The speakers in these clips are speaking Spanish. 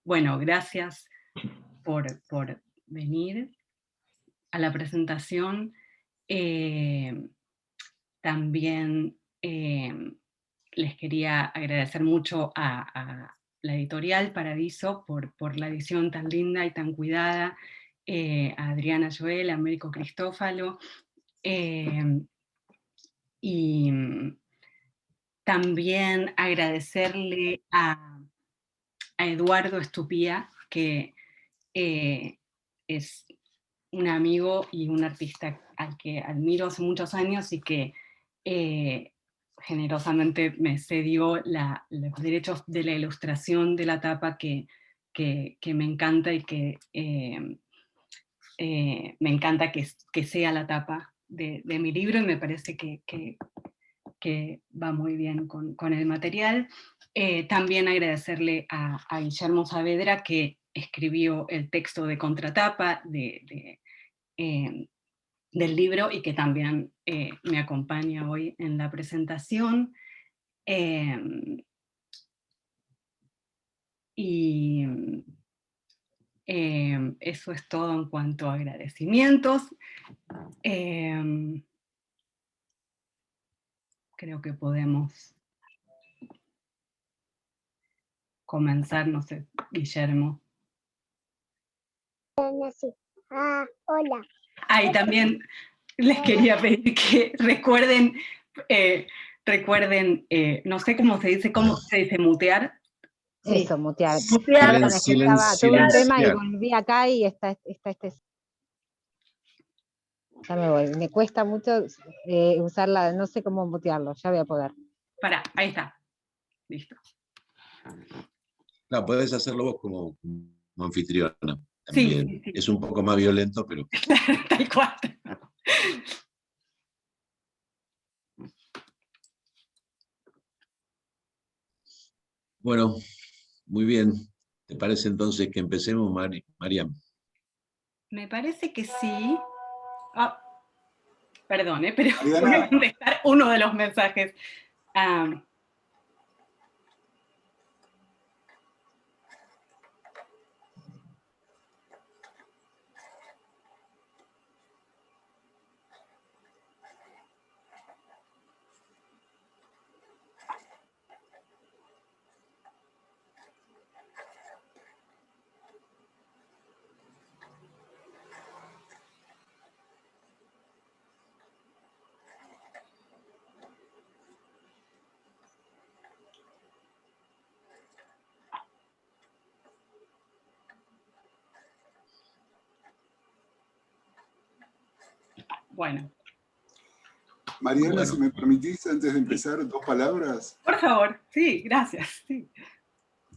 Bueno, gracias por venir a la presentación. Eh, También les quería agradecer mucho a la editorial Paradiso por la edición tan linda y tan cuidada, a Adriana Joel, a Américo Cristófalo, y también agradecerle a Eduardo Estupía, que es un amigo y un artista al que admiro hace muchos años y que generosamente me cedió los derechos de la ilustración de la tapa que me encanta y que me encanta que sea la tapa de mi libro, y me parece que va muy bien con el material. También agradecerle a Guillermo Saavedra, que escribió el texto de contratapa del libro y que también me acompaña hoy en la presentación. Y eso es todo en cuanto a agradecimientos. Creo que podemos comenzar, no sé, Guillermo. Hola. Y también les quería pedir que recuerden, no sé cómo se dice mutear. Sí. Eso, mutear. Mutear. Tuve un tema y volví acá y está este. Ya me voy. Me cuesta mucho usarla, no sé cómo mutearlo, ya voy a poder. Pará, ahí está. Listo. No, podés hacerlo vos como anfitriona también. Sí. Es un poco más violento, pero... Tal cual. Bueno, muy bien. ¿Te parece entonces que empecemos, Mariam? Me parece que sí. Perdón, pero Mariana, voy a contestar uno de los mensajes. Bueno. Mariana, si me permitís, antes de empezar, 2 palabras. Por favor, sí, gracias. Sí.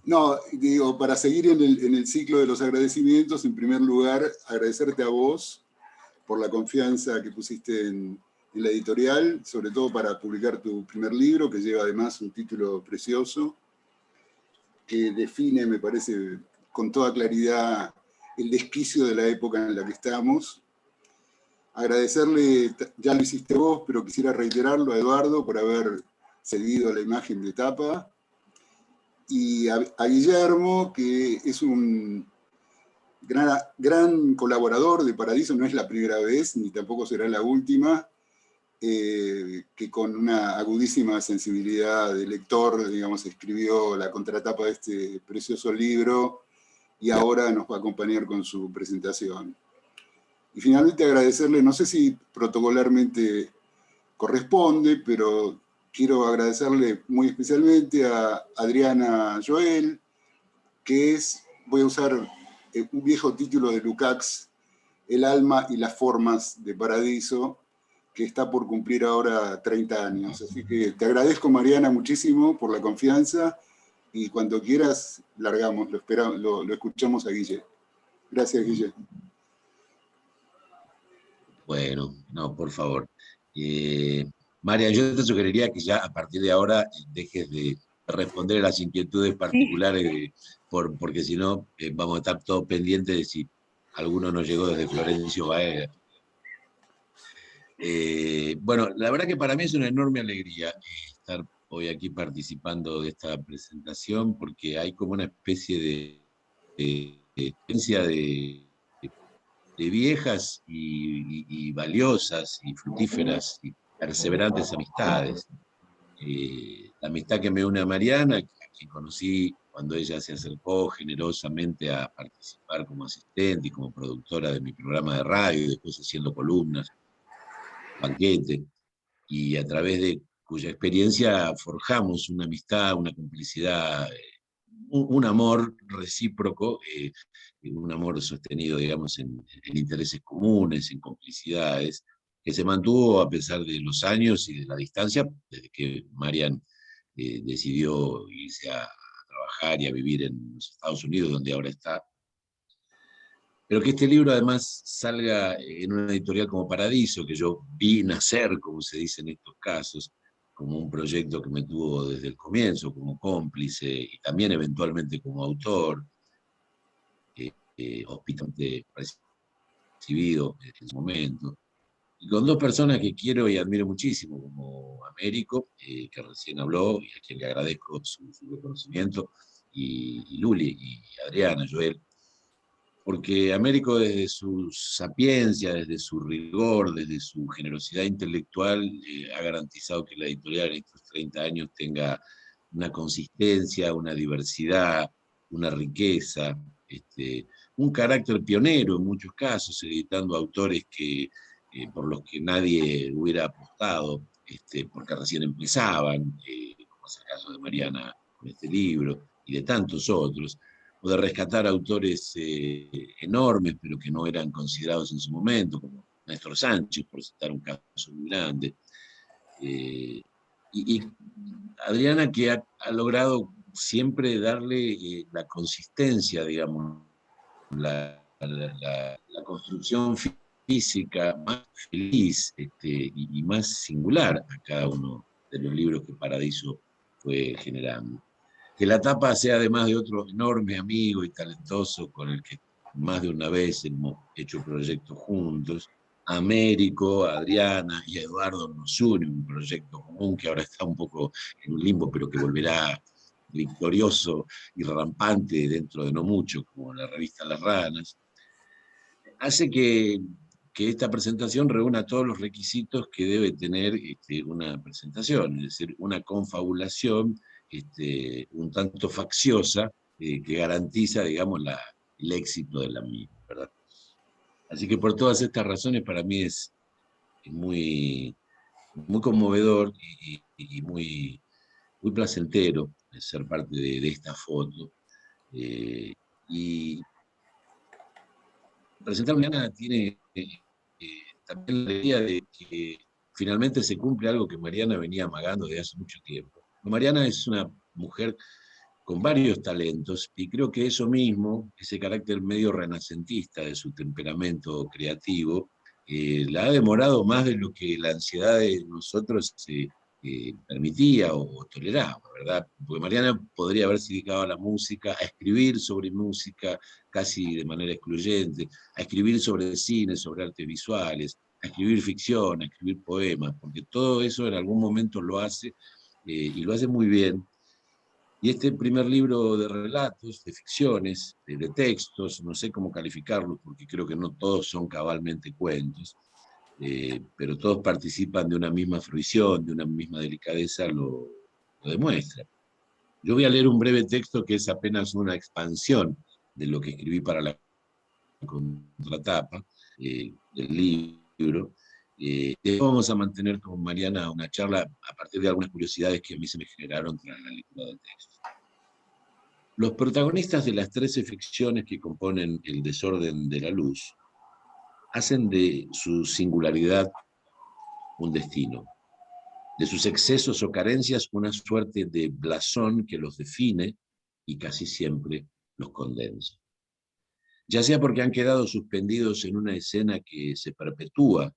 No, digo, para seguir en el ciclo de los agradecimientos, en primer lugar, agradecerte a vos por la confianza que pusiste en la editorial, sobre todo para publicar tu primer libro, que lleva además un título precioso, que define, me parece, con toda claridad el desquicio de la época en la que estamos. Agradecerle, ya lo hiciste vos, pero quisiera reiterarlo a Eduardo por haber cedido la imagen de tapa, y a Guillermo, que es un gran colaborador de Paradiso, no es la primera vez, ni tampoco será la última, que con una agudísima sensibilidad de lector, digamos, escribió la contratapa de este precioso libro, y ahora nos va a acompañar con su presentación. Y finalmente agradecerle, no sé si protocolarmente corresponde, pero quiero agradecerle muy especialmente a Adriana Joel, que es, voy a usar un viejo título de Lukács, El alma y las formas de Paradiso, que está por cumplir ahora 30 años. Así que te agradezco, Mariana, muchísimo por la confianza, y cuando quieras, largamos, lo escuchamos a Guille. Gracias, Guille. Bueno, no, por favor. María, yo te sugeriría que ya a partir de ahora dejes de responder a las inquietudes particulares, porque si no vamos a estar todos pendientes de si alguno nos llegó desde Florencio Baer. Bueno, la verdad que para mí es una enorme alegría estar hoy aquí participando de esta presentación, porque hay como una especie experiencia de viejas y valiosas y fructíferas y perseverantes amistades. La amistad que me une a Mariana, a quien conocí cuando ella se acercó generosamente a participar como asistente y como productora de mi programa de radio, después haciendo columnas, banquete, y a través de cuya experiencia forjamos una amistad, una complicidad, un amor recíproco, un amor sostenido, digamos, en intereses comunes, en complicidades, que se mantuvo a pesar de los años y de la distancia, desde que Marian decidió irse a trabajar y a vivir en los Estados Unidos, donde ahora está. Pero que este libro además salga en una editorial como Paradiso, que yo vi nacer, como se dice en estos casos, como un proyecto que me tuvo desde el comienzo, como cómplice y también eventualmente como autor, hospitalmente recibido en ese momento. Y con dos personas que quiero y admiro muchísimo, como Américo, que recién habló y a quien le agradezco su reconocimiento, y Luli, y Adriana, Joel, porque Américo desde su sapiencia, desde su rigor, desde su generosidad intelectual, ha garantizado que la editorial en estos 30 años tenga una consistencia, una diversidad, una riqueza, un carácter pionero en muchos casos, editando autores por los que nadie hubiera apostado, porque recién empezaban, como es el caso de Mariana con este libro, y de tantos otros, o de rescatar autores enormes, pero que no eran considerados en su momento, como Néstor Sánchez, por citar un caso muy grande. Y Adriana, que ha logrado siempre darle la consistencia, digamos, la construcción física más feliz y más singular a cada uno de los libros que Paradiso fue generando. Que la tapa sea además de otro enorme amigo y talentoso con el que más de una vez hemos hecho proyectos juntos. Américo, Adriana y Eduardo nos une un proyecto común que ahora está un poco en un limbo, pero que volverá victorioso y rampante dentro de no mucho, como la revista Las Ranas. Hace que esta presentación reúna todos los requisitos que debe tener una presentación, es decir, una confabulación un tanto facciosa que garantiza, digamos, el éxito de la misma, ¿verdad? Así que por todas estas razones para mí es muy, muy conmovedor y muy, muy placentero ser parte de esta foto. Y presentar Mariana tiene también la idea de que finalmente se cumple algo que Mariana venía amagando desde hace mucho tiempo. Mariana es una mujer con varios talentos, y creo que eso mismo, ese carácter medio renacentista de su temperamento creativo, la ha demorado más de lo que la ansiedad de nosotros permitía o toleraba, ¿verdad? Porque Mariana podría haberse dedicado a la música, a escribir sobre música casi de manera excluyente, a escribir sobre cine, sobre artes visuales, a escribir ficción, a escribir poemas, porque todo eso en algún momento lo hace y lo hace muy bien. Y este primer libro de relatos, de ficciones, de textos, no sé cómo calificarlos, porque creo que no todos son cabalmente cuentos, pero todos participan de una misma fruición, de una misma delicadeza, lo demuestra. Yo voy a leer un breve texto que es apenas una expansión de lo que escribí para la contratapa del libro. Vamos a mantener con Mariana una charla a partir de algunas curiosidades que a mí se me generaron tras la lectura del texto. Los protagonistas de las 13 ficciones que componen El desorden de la luz hacen de su singularidad un destino, de sus excesos o carencias una suerte de blasón que los define y casi siempre los condensa. Ya sea porque han quedado suspendidos en una escena que se perpetúa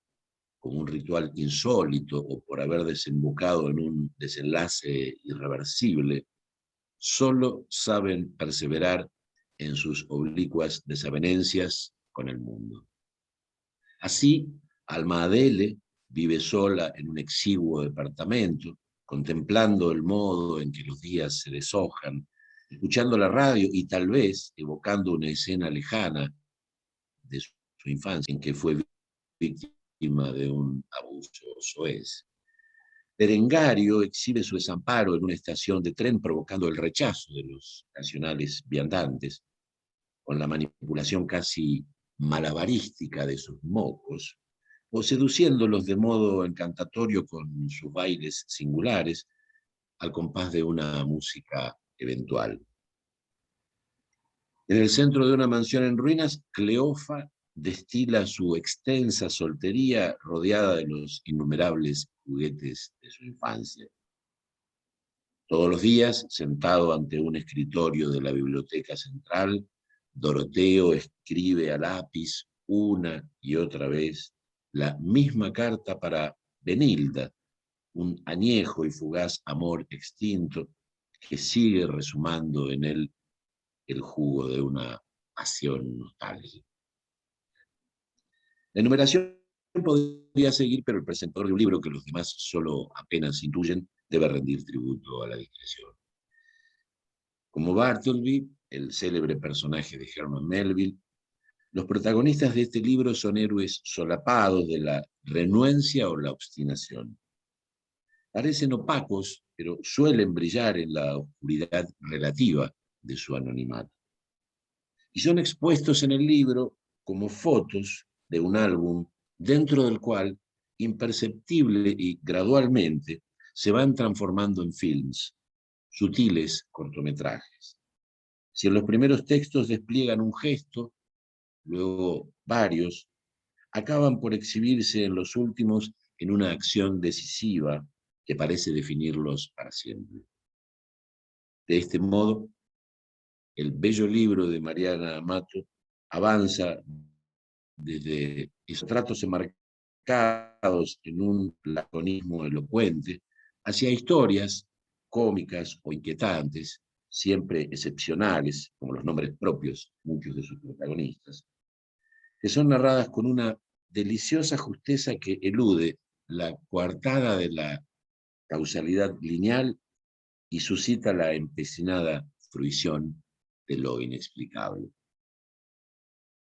como un ritual insólito o por haber desembocado en un desenlace irreversible, solo saben perseverar en sus oblicuas desavenencias con el mundo. Así, Alma Adele vive sola en un exiguo departamento, contemplando el modo en que los días se deshojan, escuchando la radio y tal vez evocando una escena lejana de su infancia en que fue víctima de un abuso soez. Berengario exhibe su desamparo en una estación de tren provocando el rechazo de los nacionales viandantes, con la manipulación casi malabarística de sus mocos, o seduciéndolos de modo encantatorio con sus bailes singulares al compás de una música eventual. En el centro de una mansión en ruinas, Cleofa destila su extensa soltería rodeada de los innumerables juguetes de su infancia. Todos los días, sentado ante un escritorio de la biblioteca central, Doroteo escribe a lápiz una y otra vez la misma carta para Benilda, un añejo y fugaz amor extinto que sigue resumando en él el jugo de una pasión nostálgica. La enumeración podría seguir, pero el presentador de un libro que los demás solo apenas intuyen debe rendir tributo a la discreción. Como Bartleby, el célebre personaje de Herman Melville, los protagonistas de este libro son héroes solapados de la renuencia o la obstinación. Parecen opacos, pero suelen brillar en la oscuridad relativa de su anonimato. Y son expuestos en el libro como fotos de un álbum dentro del cual, imperceptible y gradualmente, se van transformando en films, sutiles cortometrajes. Si en los primeros textos despliegan un gesto, luego varios, acaban por exhibirse en los últimos en una acción decisiva que parece definirlos para siempre. De este modo, el bello libro de Mariana Amato avanza desde esos tratos enmarcados en un laconismo elocuente hacia historias cómicas o inquietantes, siempre excepcionales, como los nombres propios, muchos de sus protagonistas, que son narradas con una deliciosa justeza que elude la coartada de la causalidad lineal y suscita la empecinada fruición de lo inexplicable.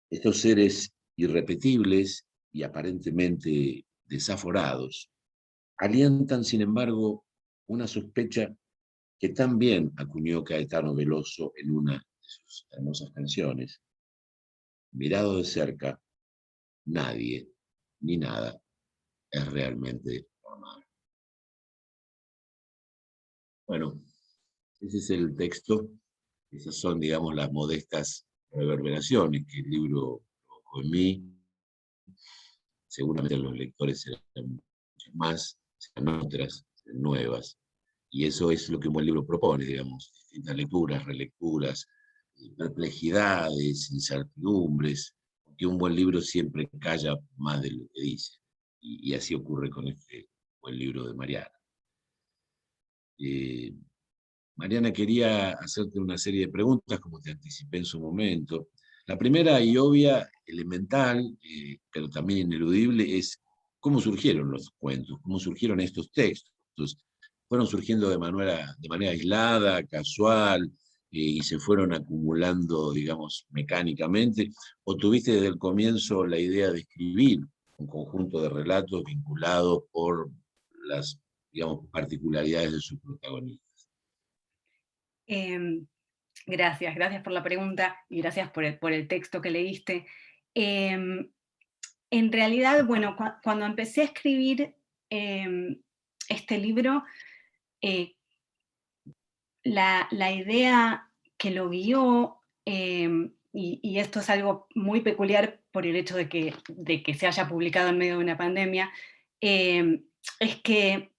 Estos seres irrepetibles y aparentemente desaforados alientan, sin embargo, una sospecha que también acuñó Caetano Veloso en una de sus hermosas canciones. Mirado de cerca, nadie ni nada es realmente normal. Bueno, ese es el texto. Esas son, digamos, las modestas reverberaciones que el libro provocó en mí. Seguramente los lectores serán muchas más, serán otras, serán nuevas. Y eso es lo que un buen libro propone, digamos, distintas lecturas, relecturas, perplejidades, incertidumbres, porque un buen libro siempre calla más de lo que dice. Y así ocurre con este buen libro de Mariana. Mariana, quería hacerte una serie de preguntas, como te anticipé en su momento. La primera y obvia, elemental, pero también ineludible, es cómo surgieron los cuentos, cómo surgieron estos textos. ¿Fueron surgiendo de manera aislada, casual, y se fueron acumulando, digamos, mecánicamente? ¿O tuviste desde el comienzo la idea de escribir un conjunto de relatos vinculados por las, digamos, particularidades de sus protagonistas? Gracias por la pregunta y gracias por el texto que leíste. En realidad, bueno, cuando empecé a escribir este libro, la idea que lo guió, y esto es algo muy peculiar por el hecho de que se haya publicado en medio de una pandemia, es que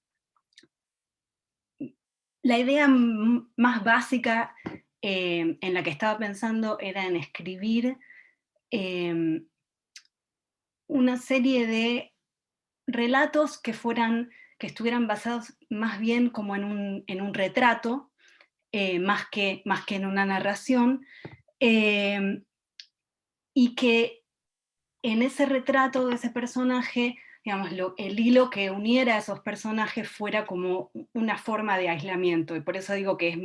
la idea más básica en la que estaba pensando era en escribir una serie de relatos que estuvieran basados más bien como en un retrato, más que en una narración, y que en ese retrato de ese personaje digamos, el hilo que uniera a esos personajes fuera como una forma de aislamiento, y por eso digo que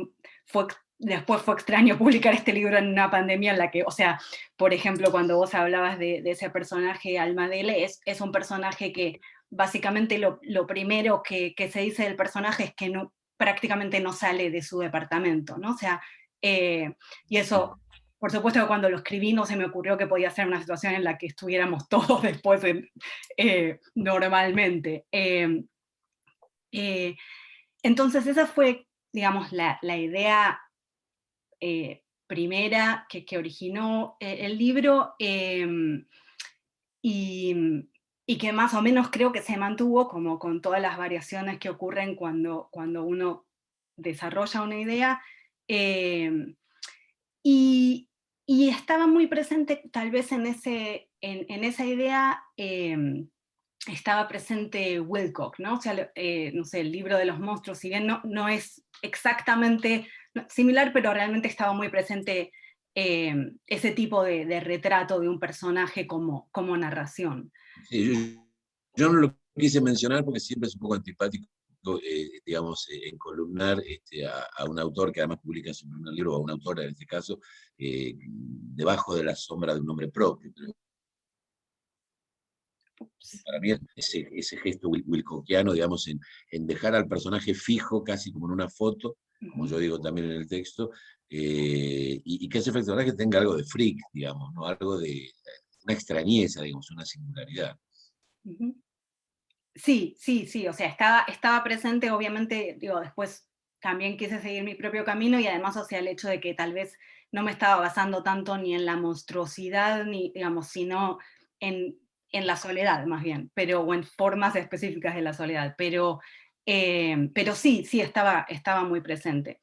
después fue extraño publicar este libro en una pandemia en la que, o sea, por ejemplo, cuando vos hablabas de ese personaje Almadele, es un personaje que básicamente lo primero que se dice del personaje es que prácticamente no sale de su departamento, ¿no? O sea, y eso, por supuesto que cuando lo escribí no se me ocurrió que podía ser una situación en la que estuviéramos todos después normalmente. Entonces esa fue, digamos, la idea primera que originó el libro, y que más o menos creo que se mantuvo, como con todas las variaciones que ocurren cuando uno desarrolla una idea. Y estaba muy presente, tal vez en esa idea, estaba presente Wilcock, ¿no? O sea, no sé, el libro de los monstruos, si bien no es exactamente similar, pero realmente estaba muy presente ese tipo de retrato de un personaje como narración. Sí, yo no lo quise mencionar porque siempre es un poco antipático, digamos, encolumnar a un autor que además publica su primer libro, o a una autora en este caso, debajo de la sombra de un nombre propio. Pero para mí ese gesto wilcockiano, digamos, en dejar al personaje fijo, casi como en una foto, como yo digo también en el texto, y que ese personaje tenga algo de freak, digamos, ¿no? Algo de una extrañeza, digamos, una singularidad. Sí, o sea, estaba presente, obviamente, digo, después también quise seguir mi propio camino, y además, o sea, el hecho de que tal vez no me estaba basando tanto ni en la monstruosidad, ni, digamos, sino en la soledad, más bien, o en formas específicas de la soledad, pero sí, estaba muy presente.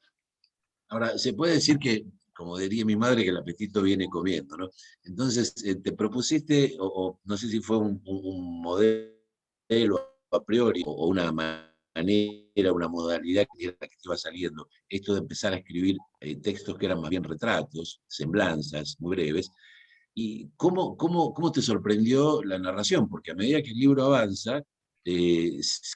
Ahora, se puede decir que, como diría mi madre, que el apetito viene comiendo, ¿no? Entonces, te propusiste, o no sé si fue un modelo a priori, o una manera, una modalidad que te iba saliendo, esto de empezar a escribir textos que eran más bien retratos, semblanzas, muy breves. ¿Y cómo te sorprendió la narración? Porque a medida que el libro avanza,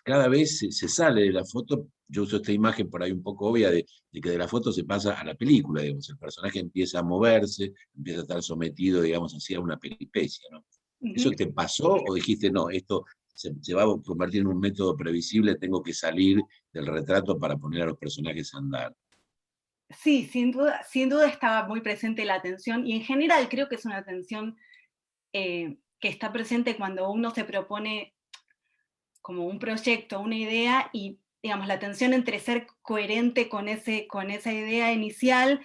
cada vez se sale de la foto. Yo uso esta imagen por ahí un poco obvia de que de la foto se pasa a la película, digamos. El personaje empieza a moverse, empieza a estar sometido, digamos, así a una peripecia, ¿no? ¿Eso te pasó o dijiste, no, esto se va a convertir en un método previsible, tengo que salir del retrato para poner a los personajes a andar? Sí, sin duda estaba muy presente la atención, y en general creo que es una atención que está presente cuando uno se propone como un proyecto, una idea, y digamos la tensión entre ser coherente con esa idea inicial,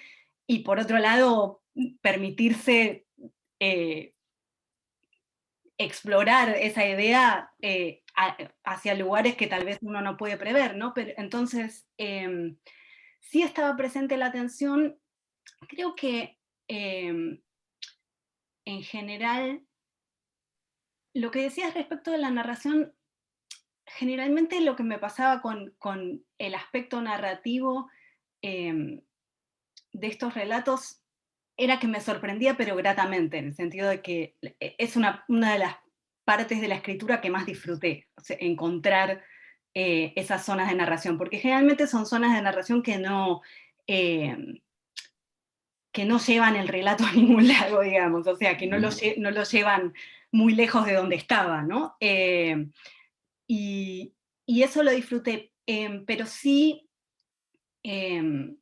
y por otro lado permitirse explorar esa idea hacia lugares que tal vez uno no puede prever, ¿no? Pero entonces sí estaba presente la tensión. Creo que en general lo que decías respecto de la narración, generalmente lo que me pasaba con el aspecto narrativo de estos relatos era que me sorprendía, pero gratamente, en el sentido de que es una de las partes de la escritura que más disfruté, o sea, encontrar esas zonas de narración, porque generalmente son zonas de narración eh, que no llevan el relato a ningún lado, digamos, o sea, que no lo llevan muy lejos de donde estaba, ¿no? Y eso lo disfruté, pero sí, el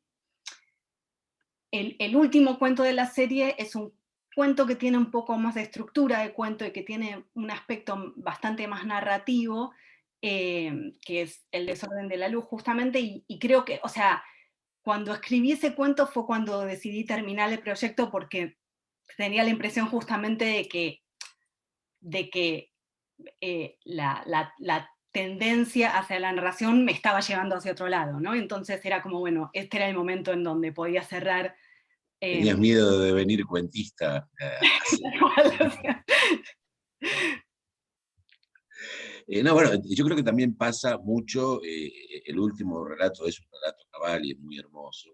último cuento de la serie es un cuento que tiene un poco más de estructura de cuento y que tiene un aspecto bastante más narrativo, que es El desorden de la luz, justamente, y creo que, o sea, cuando escribí ese cuento fue cuando decidí terminar el proyecto, porque tenía la impresión justamente de que la tendencia hacia la narración me estaba llevando hacia otro lado, ¿no? Entonces era como, bueno, este era el momento en donde podía cerrar. ¿Tenías miedo de venir cuentista? No, bueno, yo creo que también pasa mucho, el último relato es un relato cabal y es muy hermoso.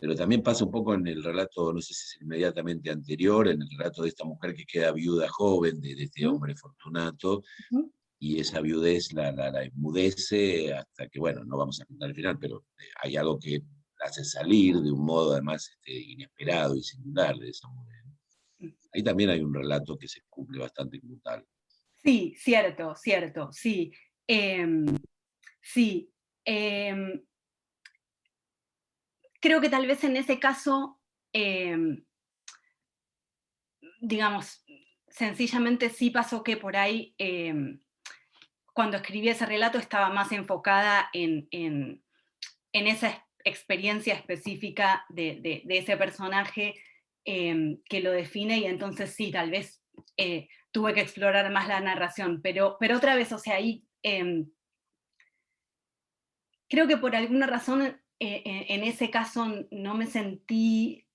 pero también pasa un poco en el relato, no sé si es inmediatamente anterior, en el relato de esta mujer que queda viuda joven de este hombre Fortunato, Ujú. y esa viudez la enmudece hasta que, bueno, no vamos a contar el final, pero hay algo que la hace salir de un modo además inesperado y singular de esa mujer. Ahí también hay un relato que se cumple bastante brutal. Sí, cierto, cierto, sí. Em, sí. em, Creo que tal vez en ese caso, digamos, sencillamente sí pasó que por ahí, cuando escribí ese relato estaba más enfocada en esa experiencia específica de ese personaje que lo define, y entonces sí, tal vez tuve que explorar más la narración, pero otra vez, o sea, ahí creo que por alguna razón en ese caso no me sentí,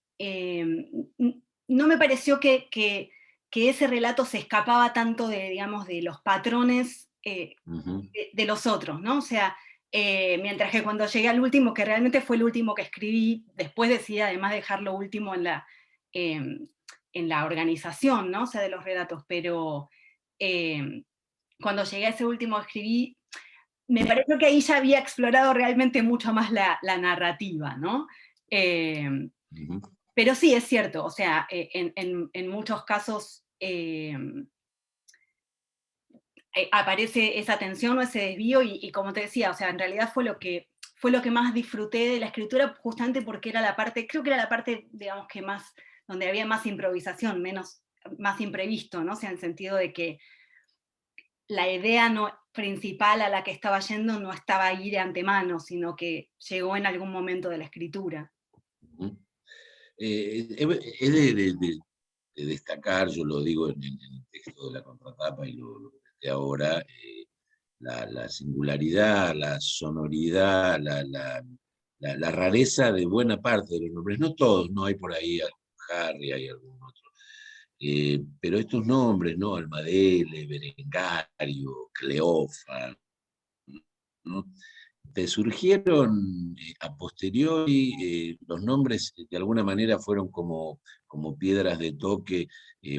no me pareció que ese relato se escapaba tanto de, digamos, de los patrones Ujú. de los otros, ¿no? O sea, mientras que cuando llegué al último, que realmente fue el último que escribí, después decidí además dejarlo último en la organización, ¿no? O sea, de los relatos, pero cuando llegué a ese último que escribí, me pareció que ahí ya había explorado realmente mucho más la narrativa, ¿no? Eh, Ujú. pero sí, es cierto, o sea, en muchos casos aparece esa tensión o ese desvío y como te decía, o sea, en realidad fue lo que más disfruté de la escritura, justamente porque era la parte, creo que era la parte, digamos, que más, donde había más improvisación, más imprevisto, ¿no? O sea, en el sentido de que la idea no, principal a la que estaba yendo no estaba ahí de antemano, sino que llegó en algún momento de la escritura. Ujú. Es de destacar, yo lo digo en el texto de la contratapa y lo comenté ahora, la singularidad, la sonoridad, la rareza de buena parte de los nombres. No todos, no hay por ahí algún Harry, hay algún otro. Pero estos nombres, ¿no? Almadele, Berengario, Cleofa, ¿no? ¿Te surgieron a posteriori los nombres de alguna manera fueron como piedras de toque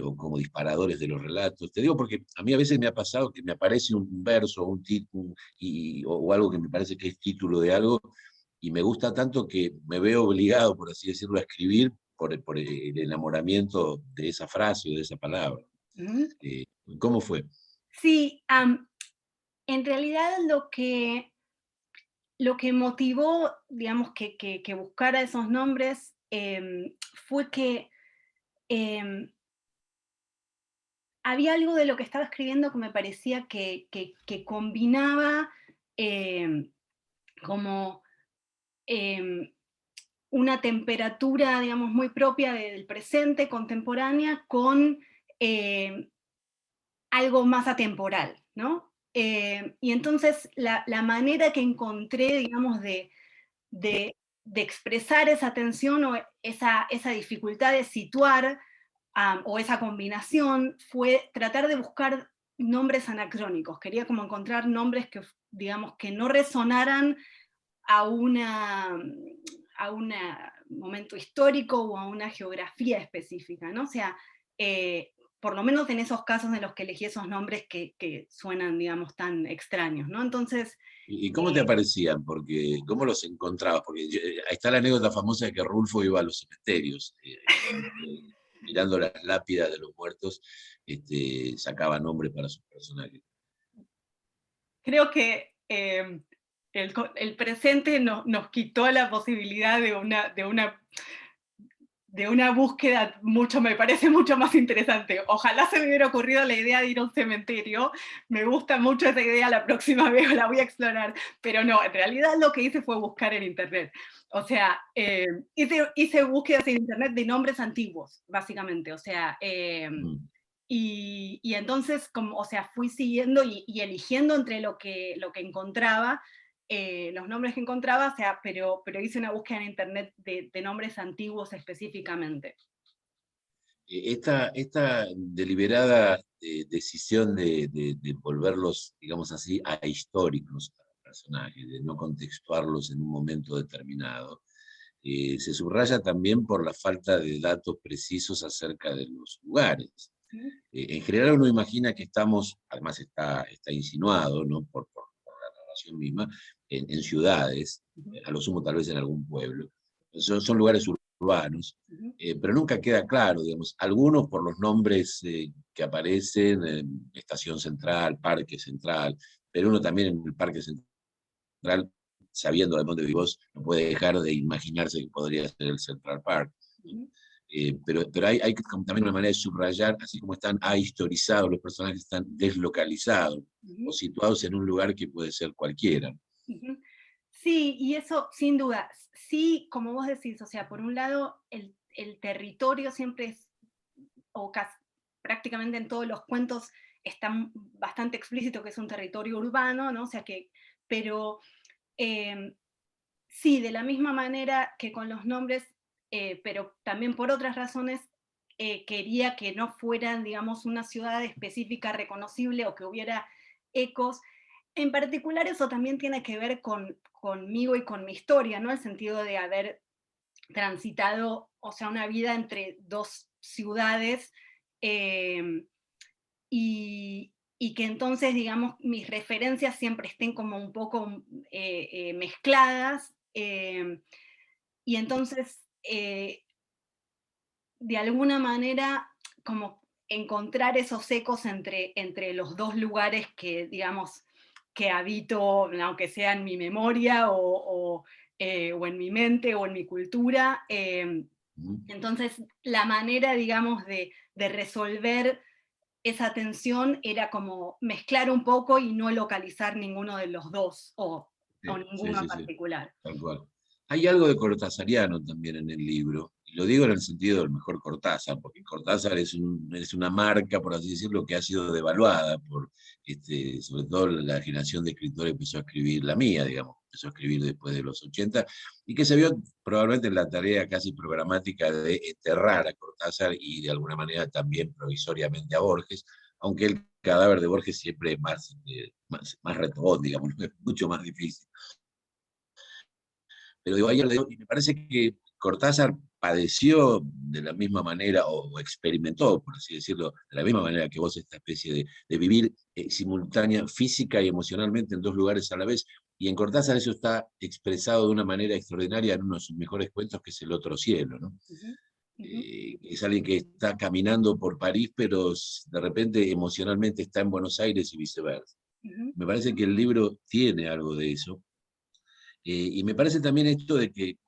o como disparadores de los relatos? Te digo porque a mí a veces me ha pasado que me aparece un verso un título o algo que me parece que es título de algo y me gusta tanto que me veo obligado, por así decirlo, a escribir por el enamoramiento de esa frase o de esa palabra. ¿Mm? Eh, ¿Cómo fue? Sí, en realidad lo que motivó, digamos, que buscara esos nombres fue que em, había algo de lo que estaba escribiendo que me parecía que combinaba como em, una temperatura, digamos, muy propia del presente, contemporánea, con algo más atemporal, ¿no? Y entonces la manera que encontré, digamos, de, de expresar esa tensión o esa dificultad de situar o esa combinación fue tratar de buscar nombres anacrónicos. Quería como encontrar nombres que, digamos, que no resonaran a a un momento histórico o a una geografía específica, ¿no? O sea, por lo menos en esos casos en los que elegí esos nombres que suenan, digamos, tan extraños, ¿no? Entonces, ¿Y cómo te aparecían? Porque, ¿cómo los encontrabas? Porque ahí está la anécdota famosa de que Rulfo iba a los cementerios, mirando las lápidas de los muertos, sacaba nombres para sus personajes. creo que el presente nos quitó la posibilidad de una búsqueda me parece mucho más interesante. Ojalá se me hubiera ocurrido la idea de ir a un cementerio. Me gusta mucho esa idea, la próxima vez la voy a explorar. Pero no, en realidad lo que hice fue buscar en internet. O sea, hice búsquedas en internet de nombres antiguos, básicamente. O sea, Mm. y entonces, como, o sea, fui siguiendo y eligiendo entre lo que encontraba, los nombres que encontraba, o sea, pero hice una búsqueda en internet de nombres antiguos específicamente. Esta deliberada decisión de volverlos, digamos así, ahistóricos a los personajes, de no contextuarlos en un momento determinado, se subraya también por la falta de datos precisos acerca de los lugares. En general uno imagina que estamos, además está insinuado, ¿no? por la narración misma, en ciudades, a lo sumo tal vez en algún pueblo. Son lugares urbanos, pero nunca queda claro, digamos, algunos por los nombres que aparecen, Estación Central, Parque Central, pero uno también en el Parque Central, sabiendo de dónde vivís, no puede dejar de imaginarse que podría ser el Central Park. Pero hay también una manera de subrayar, así como están ahistorizados, los personajes están deslocalizados, o situados en un lugar que puede ser cualquiera. Sí, y eso sin duda, sí, como vos decís, o sea, por un lado, el territorio siempre es, o casi, prácticamente en todos los cuentos está bastante explícito que es un territorio urbano, ¿no? O sea que, pero sí, de la misma manera que con los nombres, pero también por otras razones, quería que no fueran, digamos, una ciudad específica reconocible o que hubiera ecos. En particular eso también tiene que ver conmigo y con mi historia, ¿no? El sentido de haber transitado, o sea, una vida entre dos ciudades, y que entonces, digamos, mis referencias siempre estén como un poco mezcladas, y entonces, de alguna manera, como encontrar esos ecos entre los dos lugares que, digamos, que habito, aunque sea en mi memoria o en mi mente o en mi cultura. Entonces, la manera, digamos, de resolver esa tensión era como mezclar un poco y no localizar ninguno de los dos, o ninguno en Sí, particular. tal cual. Hay algo de cortasariano también en el libro, y lo digo en el sentido del mejor Cortázar, porque Cortázar es una marca, por así decirlo, que ha sido devaluada por, sobre todo la generación de escritores que empezó a escribir, la mía, digamos, empezó a escribir después de los 80, y que se vio probablemente en la tarea casi programática de enterrar a Cortázar y de alguna manera también provisoriamente a Borges, aunque el cadáver de Borges siempre es más retobón, digamos, es mucho más difícil. Pero digo, y me parece que Cortázar padeció de la misma manera, o experimentó, por así decirlo, de la misma manera que vos, esta especie de vivir simultánea, física y emocionalmente en dos lugares a la vez. Y en Cortázar eso está expresado de una manera extraordinaria en uno de sus mejores cuentos, que es El Otro Cielo, ¿no? Es alguien que está caminando por París, pero de repente emocionalmente está en Buenos Aires y viceversa. Me parece que el libro tiene algo de eso. Y me parece también esto de que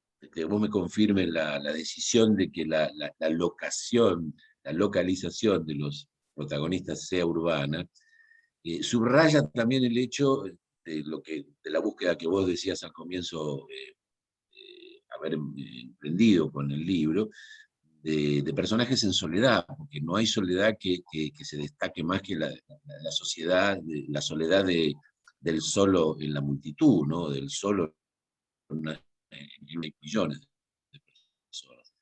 vos me confirmes la decisión de que la locación, la localización de los protagonistas sea urbana, subraya también el hecho de la búsqueda que vos decías al comienzo, haber emprendido con el libro, de personajes en soledad, porque no hay soledad que se destaque más que la sociedad, la soledad del solo en la multitud, ¿no? Del solo en millones de personas.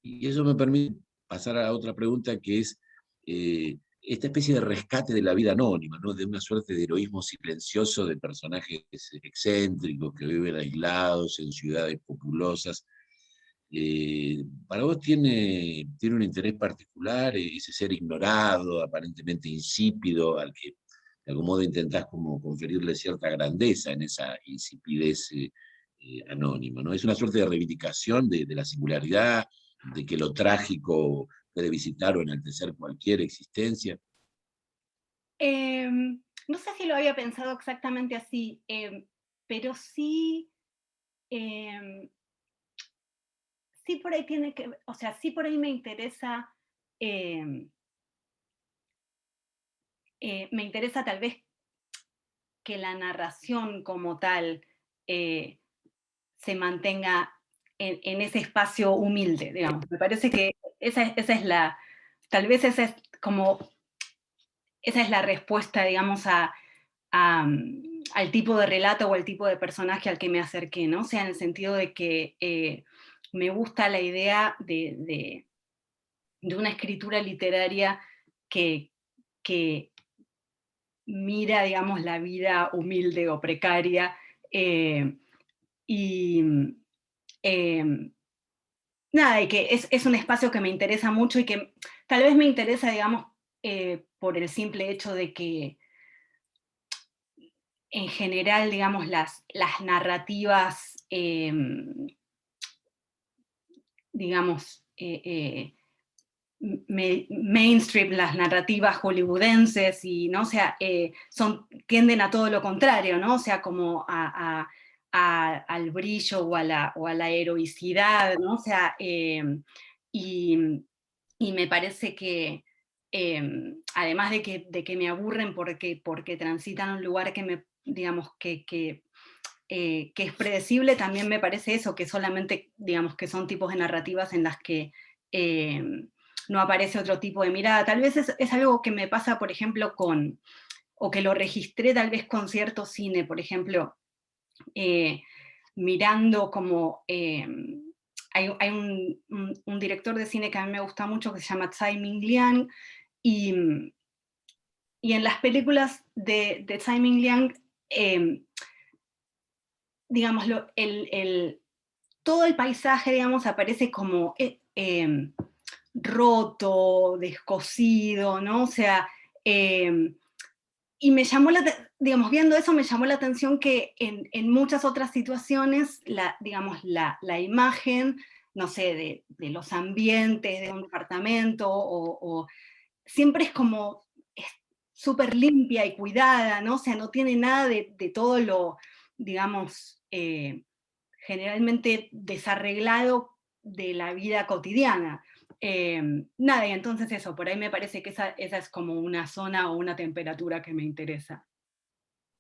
Y eso me permite pasar a otra pregunta, que es esta especie de rescate de la vida anónima, ¿no? De una suerte de heroísmo silencioso de personajes excéntricos que viven aislados en ciudades populosas. ¿Para vos tiene un interés particular ese ser ignorado, aparentemente insípido, al que de algún modo intentás como conferirle cierta grandeza en esa insipidez anónima, ¿no? Es una suerte de reivindicación de la singularidad, de que lo trágico puede visitar o enaltecer cualquier existencia. No sé si lo había pensado exactamente así, pero sí, sí por ahí tiene que, o sea, sí por ahí me interesa, tal vez que la narración como tal se mantenga en ese espacio humilde, digamos. Me parece que esa es la, tal vez esa es como, esa es la respuesta, digamos, al tipo de relato o al tipo de personaje al que me acerqué, ¿no? O sea, en el sentido de que me gusta la idea de una escritura literaria que, que mira, digamos, la vida humilde o precaria, y, nada, y que es un espacio que me interesa mucho y que tal vez me interesa, digamos, por el simple hecho de que en general, digamos, las narrativas, digamos, mainstream, las narrativas hollywoodenses, y, ¿no? O sea, tienden a todo lo contrario, ¿no? O sea, como al brillo o a la heroicidad, ¿no? O sea, y me parece que, además de que me aburren porque transitan un lugar que me, digamos, que es predecible, también me parece eso, que solamente, digamos, que son tipos de narrativas en las que no aparece otro tipo de mirada. Tal vez es algo que me pasa, por ejemplo, o que lo registré tal vez con cierto cine, por ejemplo, mirando como... hay un director de cine que a mí me gusta mucho que se llama Tsai Ming Liang, y en las películas de Tsai Ming Liang, digamos, todo el paisaje, digamos, aparece como roto, descosido, ¿no? O sea, y me llamó digamos, viendo eso me llamó la atención que en muchas otras situaciones, digamos, la imagen, no sé, de los ambientes de un departamento, o siempre es como súper limpia y cuidada, ¿no? O sea, no tiene nada de todo lo, digamos, generalmente desarreglado de la vida cotidiana. Nada, y entonces eso, por ahí me parece que esa es como una zona o una temperatura que me interesa.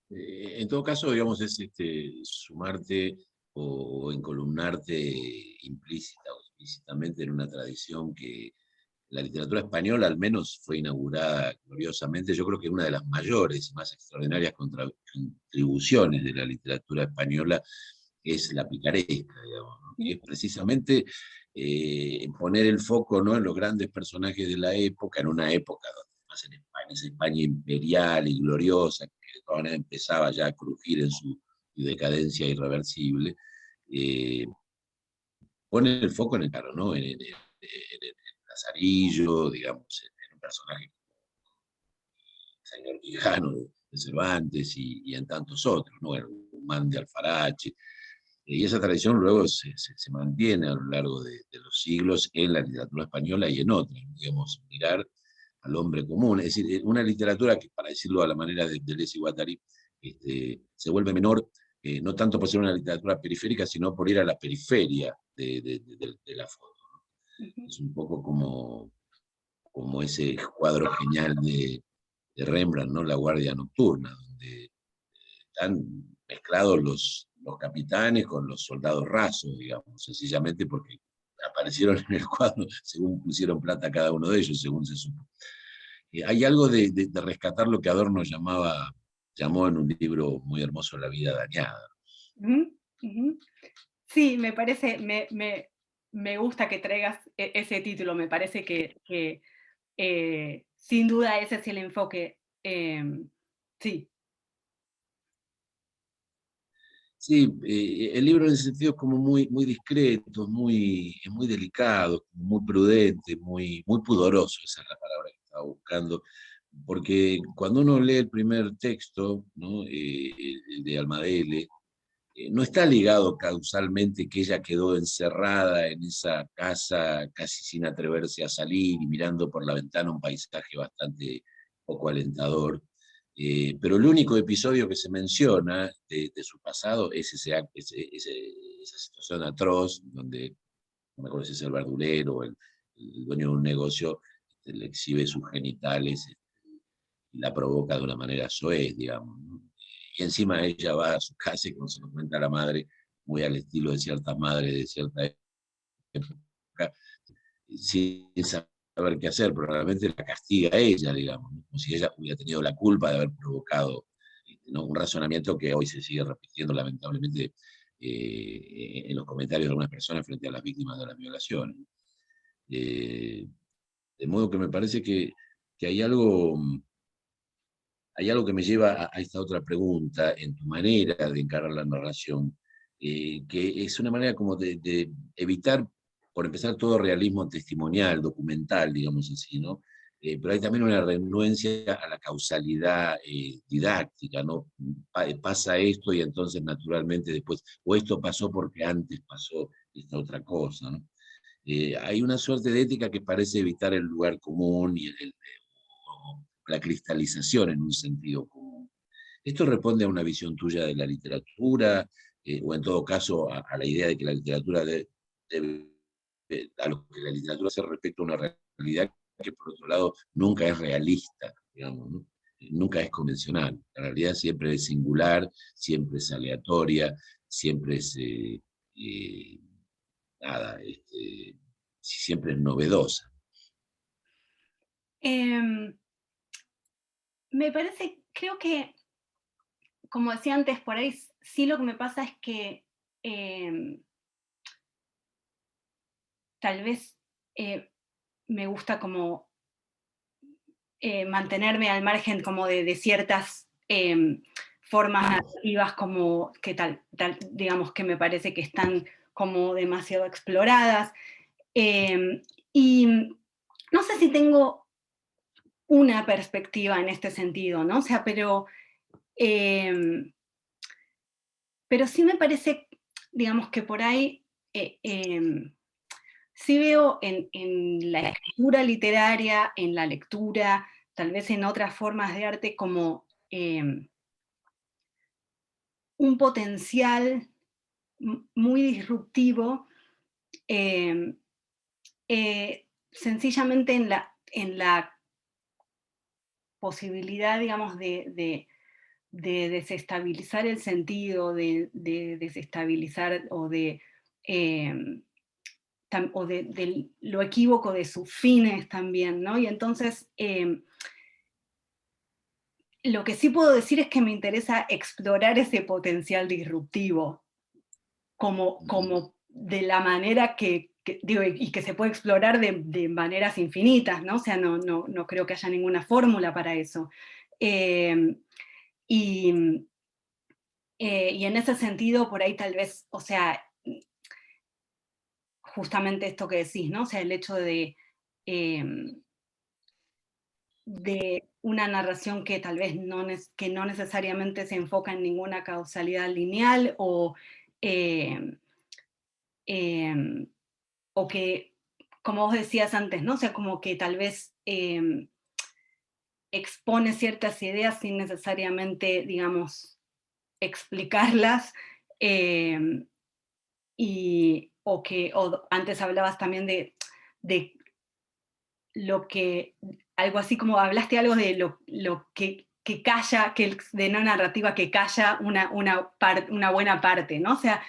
En todo caso, digamos, es sumarte o encolumnarte implícita o explícitamente en una tradición que la literatura española al menos fue inaugurada gloriosamente. Yo creo que una de las mayores y más extraordinarias contribuciones de la literatura española es la picaresca, digamos, ¿no? Y es precisamente poner el foco, ¿no?, en los grandes personajes de la época, en una época donde más en España, esa España imperial y gloriosa, que de todas maneras empezaba ya a crujir en su decadencia irreversible, pone el foco en el claro, ¿no? En el Lazarillo, digamos, en un personaje como el señor Quijano de Cervantes y en tantos otros, ¿no? En Guzmán de Alfarache. Y esa tradición luego se mantiene a lo largo de los siglos en la literatura española y en otras, digamos, mirar al hombre común. Es decir, una literatura que, para decirlo a la manera de Deleuze y Guattari, se vuelve menor, no tanto por ser una literatura periférica, sino por ir a la periferia de la foto, ¿no? Es un poco como ese cuadro genial de Rembrandt, ¿no? La Guardia Nocturna, donde están mezclados los capitanes con los soldados rasos, digamos, sencillamente porque aparecieron en el cuadro según pusieron plata cada uno de ellos, según se supo. Hay algo de rescatar lo que Adorno llamó en un libro muy hermoso, La vida dañada. Sí, me parece, me gusta que traigas ese título, me parece que sin duda ese es el enfoque. Sí. Sí, el libro en ese sentido es como muy discreto, es muy delicado, muy prudente, muy pudoroso, esa es la palabra que estaba buscando, porque cuando uno lee el primer texto, ¿no?, el de Almadele, no está ligado causalmente que ella quedó encerrada en esa casa casi sin atreverse a salir y mirando por la ventana un paisaje bastante poco alentador. Pero el único episodio que se menciona de su pasado es esa situación atroz, donde, no me acuerdo si es el verdulero o el dueño de un negocio, le exhibe sus genitales y la provoca de una manera soez, digamos, ¿no? Y encima ella va a su casa y, como se lo cuenta la madre, muy al estilo de ciertas madres de cierta época, sin saber qué hacer, pero realmente la castiga a ella, digamos, ¿no? Como si ella hubiera tenido la culpa de haber provocado, ¿no?, un razonamiento que hoy se sigue repitiendo lamentablemente en los comentarios de algunas personas frente a las víctimas de las violaciones. De modo que me parece que hay algo que me lleva a esta otra pregunta en tu manera de encarar la narración, que es una manera como de evitar, por empezar, todo realismo testimonial, documental, digamos así, ¿no? Pero hay también una renuencia a la causalidad didáctica, ¿no? Pasa esto y entonces naturalmente después, o esto pasó porque antes pasó esta otra cosa, ¿no? Hay una suerte de ética que parece evitar el lugar común y o la cristalización en un sentido común. Esto responde a una visión tuya de la literatura, o en todo caso a la idea de que la literatura debe, a lo que la literatura hace respecto a una realidad que por otro lado nunca es realista, digamos, ¿no? Nunca es convencional. La realidad siempre es singular, siempre es aleatoria, siempre es nada, siempre es novedosa. Me parece, creo que, como decía antes, por ahí sí lo que me pasa es que tal vez me gusta como mantenerme al margen como de ciertas formas narrativas como que digamos que me parece que están como demasiado exploradas. Y no sé si tengo una perspectiva en este sentido, ¿no? O sea, pero sí me parece, digamos, que por ahí sí veo en la escritura literaria, en la lectura, tal vez en otras formas de arte, como un potencial muy disruptivo, sencillamente en la posibilidad, digamos, de desestabilizar el sentido, de desestabilizar o de lo equívoco de sus fines también, ¿no? Y entonces, lo que sí puedo decir es que me interesa explorar ese potencial disruptivo, como de la manera digo, y que se puede explorar de maneras infinitas, ¿no? O sea, no creo que haya ninguna fórmula para eso. Y en ese sentido, por ahí tal vez, o sea, justamente esto que decís, ¿no? O sea, el hecho de una narración que tal vez que no necesariamente se enfoca en ninguna causalidad lineal o que, como vos decías antes, ¿no? O sea, como que tal vez expone ciertas ideas sin necesariamente, digamos, explicarlas, o antes hablabas también de lo que, algo así como hablaste algo de lo que calla, de una narrativa que calla una buena parte, ¿no? O sea,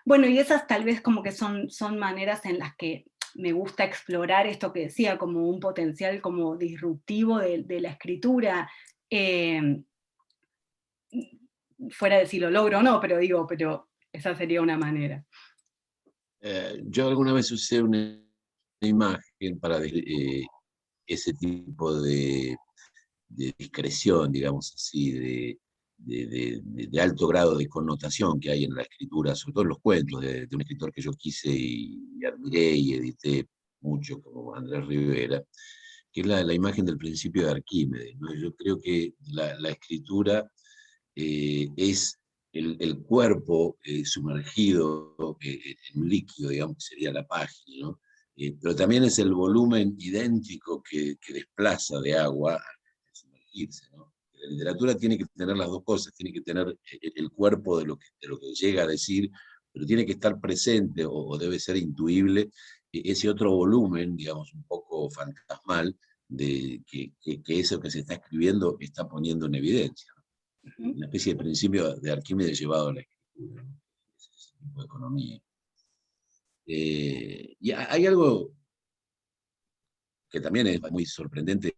bueno, y esas tal vez como que son maneras en las que me gusta explorar esto que decía, como un potencial como disruptivo de la escritura, fuera de si lo logro o no, pero digo, pero esa sería una manera. Yo alguna vez usé una imagen para ese tipo de discreción, digamos así, de alto grado de connotación que hay en la escritura, sobre todo en los cuentos de un escritor que yo quise y admiré y edité mucho, como Andrés Rivera, que es la imagen del principio de Arquímedes, ¿no? Yo creo que la escritura es el cuerpo sumergido en un líquido, digamos que sería la página, ¿no? Pero también es el volumen idéntico que desplaza de agua al sumergirse, ¿no? La literatura tiene que tener las dos cosas, tiene que tener el cuerpo de lo que llega a decir, pero tiene que estar presente o debe ser intuible ese otro volumen, digamos, un poco fantasmal, de que eso que se está escribiendo está poniendo en evidencia. Una especie de principio de Arquímedes llevado a la escritura, ¿no? Ese tipo de economía. Y hay algo que también es muy sorprendente,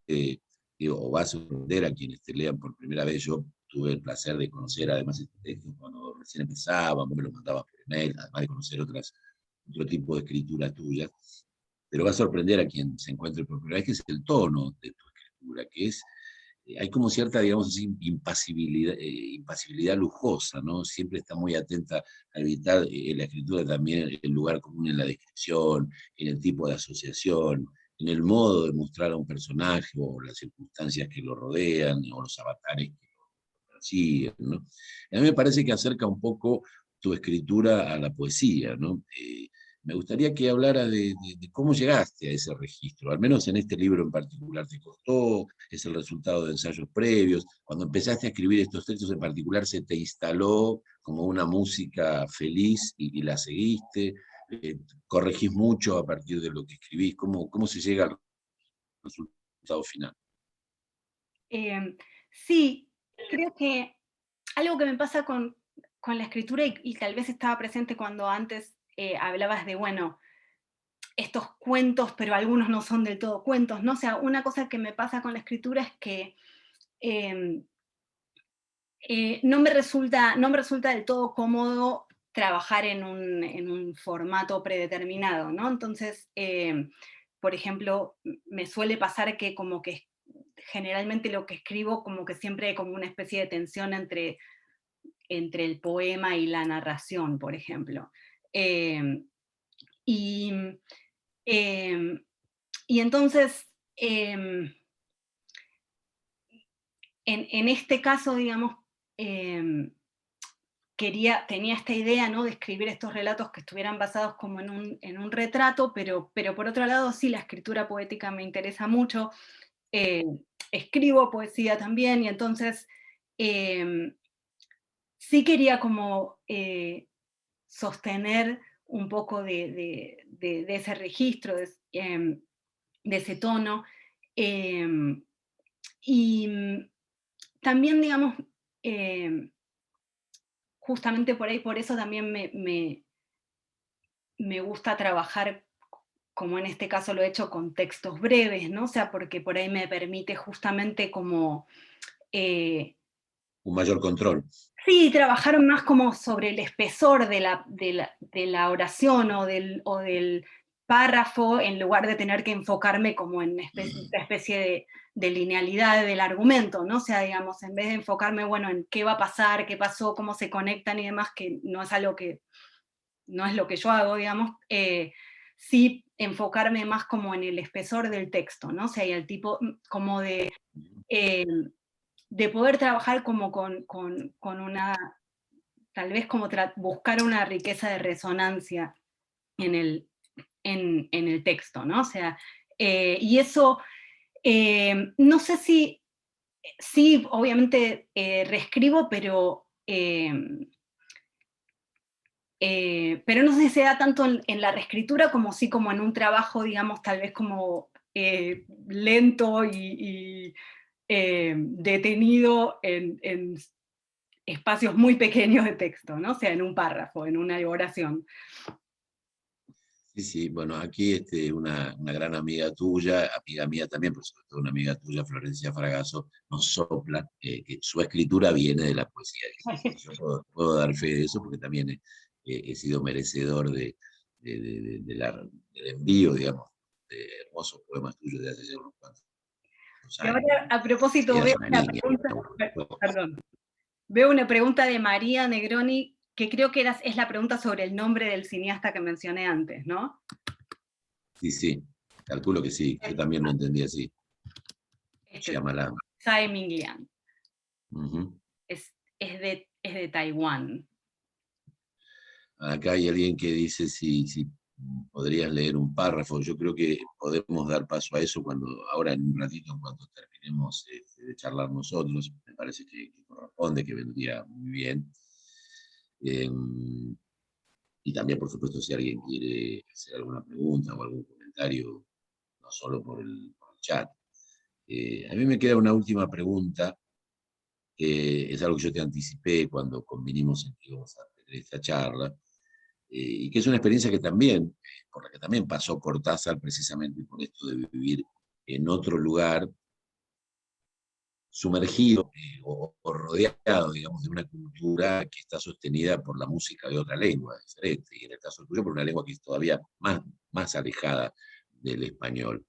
o va a sorprender a quienes te lean por primera vez. Yo tuve el placer de conocer además este texto cuando recién empezaba, me lo mandaba por email, además de conocer otro tipo de escritura tuya, pero va a sorprender a quien se encuentre por primera vez, que es el tono de tu escritura, que es hay como cierta, digamos así, impasibilidad lujosa, ¿no? Siempre está muy atenta a evitar la escritura también el lugar común en la descripción, en el tipo de asociación, en el modo de mostrar a un personaje o las circunstancias que lo rodean o los avatares que lo persiguen, ¿no? A mí me parece que acerca un poco tu escritura a la poesía, ¿no? Me gustaría que hablara de cómo llegaste a ese registro, al menos en este libro en particular te costó, es el resultado de ensayos previos, cuando empezaste a escribir estos textos en particular se te instaló como una música feliz y la seguiste, corregís mucho a partir de lo que escribís, cómo se llega al resultado final. Sí, creo que algo que me pasa con la escritura, y tal vez estaba presente cuando antes hablabas de, bueno, estos cuentos, pero algunos no son del todo cuentos, ¿no? O sea, una cosa que me pasa con la escritura es que no me resulta del todo cómodo trabajar en un formato predeterminado, ¿no? Entonces, por ejemplo, me suele pasar que como que generalmente lo que escribo como que siempre hay como una especie de tensión entre el poema y la narración, por ejemplo. Y, y entonces, en este caso, digamos, tenía esta idea, ¿no?, de escribir estos relatos que estuvieran basados como en un retrato, pero por otro lado sí, la escritura poética me interesa mucho, escribo poesía también, y entonces sí quería como sostener un poco de ese registro, de ese tono, y también, digamos, justamente por ahí, por eso también me gusta trabajar, como en este caso lo he hecho, con textos breves, ¿no? O sea, porque por ahí me permite justamente como... Un mayor control. sí, trabajar más como sobre el espesor de la oración o del párrafo, en lugar de tener que enfocarme como en esta especie de linealidad del argumento, ¿no? O sea, digamos, en vez de enfocarme, bueno, en qué va a pasar, qué pasó, cómo se conectan y demás, que no es algo que, no es lo que yo hago, digamos, sí enfocarme más como en el espesor del texto, ¿no? O sea, y el tipo como de poder trabajar como con una, tal vez como buscar una riqueza de resonancia en el texto, ¿no? O sea, y eso, no sé si, sí, obviamente reescribo, pero no sé si se da tanto en la reescritura como sí como en un trabajo, digamos, tal vez como lento y detenido en espacios muy pequeños de texto, ¿no? O sea, en un párrafo, en una oración. Sí, sí, bueno, aquí una gran amiga tuya, amiga mía también, pero sobre todo una amiga tuya, Florencia Fragasso, nos sopla que su escritura viene de la poesía. Yo puedo dar fe de eso porque también he sido merecedor del envío, digamos, de hermosos poemas tuyos de hace ya unos cuantos Y años. ahora, a propósito, Eras veo una una niña. pregunta, perdón, veo una pregunta de María Negroni, que creo que es la pregunta sobre el nombre del cineasta que mencioné antes, ¿no? Sí, sí, calculo que sí, yo también lo entendí así. Shyamalan. Tsai Ming-liang. Uh-huh. Es de Taiwán. Acá hay alguien que dice si podrías leer un párrafo. Yo creo que podemos dar paso a eso ahora en un ratito, cuando terminemos de charlar nosotros. Me parece que corresponde, que vendría muy bien. Y también, por supuesto, si alguien quiere hacer alguna pregunta o algún comentario, no solo por el chat. A mí me queda una última pregunta, que es algo que yo te anticipé cuando convinimos en que íbamos a tener esta charla, y que es una experiencia que también, por la que también pasó Cortázar, precisamente por esto de vivir en otro lugar, sumergido o rodeado, digamos, de una cultura que está sostenida por la música de otra lengua diferente, y en el caso tuyo por una lengua que es todavía más alejada del español.